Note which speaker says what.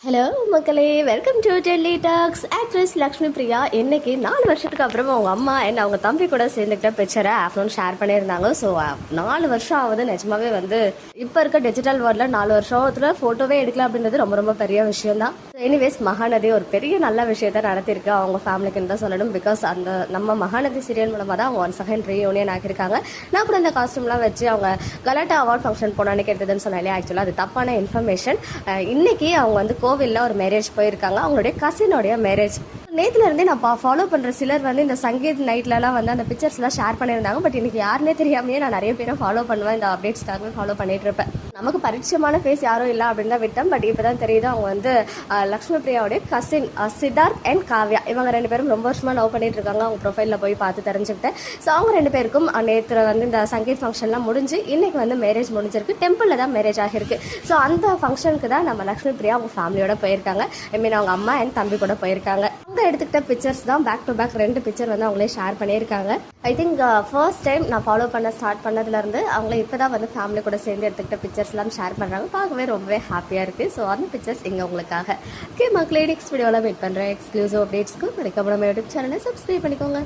Speaker 1: Hello மக்களே, welcome to Delhi talks. Actress Lakshmi Priya இன்னைக்கு 4 வருஷத்துக்கு அப்புறம் அவங்க அம்மா அண்ட் அவங்க தம்பி கூட சேர்ந்துக்கிட்ட பிக்சரை ஆஃப்டர்நூன் ஷேர் பண்ணியிருந்தாங்க. ஸோ 4 வருஷம் ஆகுது. நிஜமாவே இப்போ இருக்க டிஜிட்டல் வேர்ல்டில் 4 வருஷத்துல ஃபோட்டோவே எடுக்கல அப்படின்றது ரொம்ப ரொம்ப பெரிய விஷயம் தான். எனிவேஸ், மகாநதி ஒரு பெரிய நல்ல விஷயத்த நடத்திருக்கு அவங்க ஃபேமிலிக்குன்னு தான் சொல்லணும். பிகாஸ் அந்த நம்ம மகாநதி சீரியல் மூலமாக தான் அவங்க ஒன் செகண்ட் ரீயூனியன் ஆகியிருக்காங்க. நான் கூட இந்த காஸ்டியூம்லாம் வச்சு அவங்க கலாட்டா அவார்ட் ஃபங்க்ஷன் போனான்னு எடுத்ததுன்னு சொன்னாலே ஆக்சுவலாக அது தப்பான இன்ஃபர்மேஷன். இன்னைக்கு அவங்க கோவிலில் ஒரு மேரேஜ் போயிருக்காங்க. அவங்களுடைய கசினோடைய மேரேஜ். நேற்றுல இருந்தே நான் ஃபாலோ பண்ணுற சிலர் இந்த சங்கீத் நைட்லலாம் அந்த பிக்சர்ஸ்லாம் ஷேர் பண்ணியிருந்தாங்க. பட் எனக்கு யாருன்னே தெரியாமையே நான் நிறைய பேரை ஃபாலோ பண்ணுவேன். இந்த அப்டேட்ஸ்க்காகவே ஃபாலோ பண்ணிட்டு இருப்பேன். நமக்கு பரிச்சயமான ஃபேஸ் யாரும் இல்லை அப்படின்னு தான் விட்டேன். பட் இப்போ தான் தெரியுது அவங்க லக்ஷ்மி பிரியாவுடைய கசின் சித்தார்த் அண்ட் காவ்யா. இவங்க 2 பேரும் ரொம்ப வருஷமாக லவ் பண்ணிட்டு இருக்காங்க. அவங்க ப்ரொஃபைலில் போய் பார்த்து தெரிஞ்சுக்கிட்டேன். ஸோ அவங்க 2 பேருக்கும் நேற்று இந்த சங்கீத் ஃபங்க்ஷன்லாம் முடிஞ்சு இன்னைக்கு மேரேஜ் முடிஞ்சிருக்கு. டெம்பிளில் தான் மேரேஜ் ஆகிருக்கு. ஸோ அந்த ஃபங்க்ஷனுக்கு தான் நம்ம லக்ஷ்மி பிரியா அவங்க ஃபேமிலியோட போயிருக்காங்க. ஐ மீன் அவங்க அம்மா அண்ட் தம்பி கூட போயிருக்காங்க. அவங்க எடுத்துக்கிட்ட பிக்சர்ஸ் தான் பேக் டு பேக் 2 பிக்சர் அவங்களே ஷேர் பண்ணியிருக்காங்க. ஐ திங்க் ஃபர்ஸ்ட் டைம் நான் ஃபாலோ பண்ண ஸ்டார்ட் பண்ணதுலேருந்து அவங்கள இப்போ தான் ஃபேமிலி கூட சேர்ந்து எடுத்துக்கிட்ட பிக்சர்ஸ்லாம் ஷேர் பண்ணுறாங்க. பார்க்கவே ரொம்பவே ஹாப்பியாக இருக்குது. ஸோ அந்த பிக்சர்ஸ் இங்கே உங்களுக்காக. ஓகே மக்களே, நெக்ஸ்ட் வீடியோவில் மீட் பண்ணுறேன். எக்ஸ்க்ளூசிவ் அப்டேட்ஸ்க்கு மறக்காம நம்ம யூடியூப் சேனலை சப்ஸ்கிரைப் பண்ணிக்கோங்க.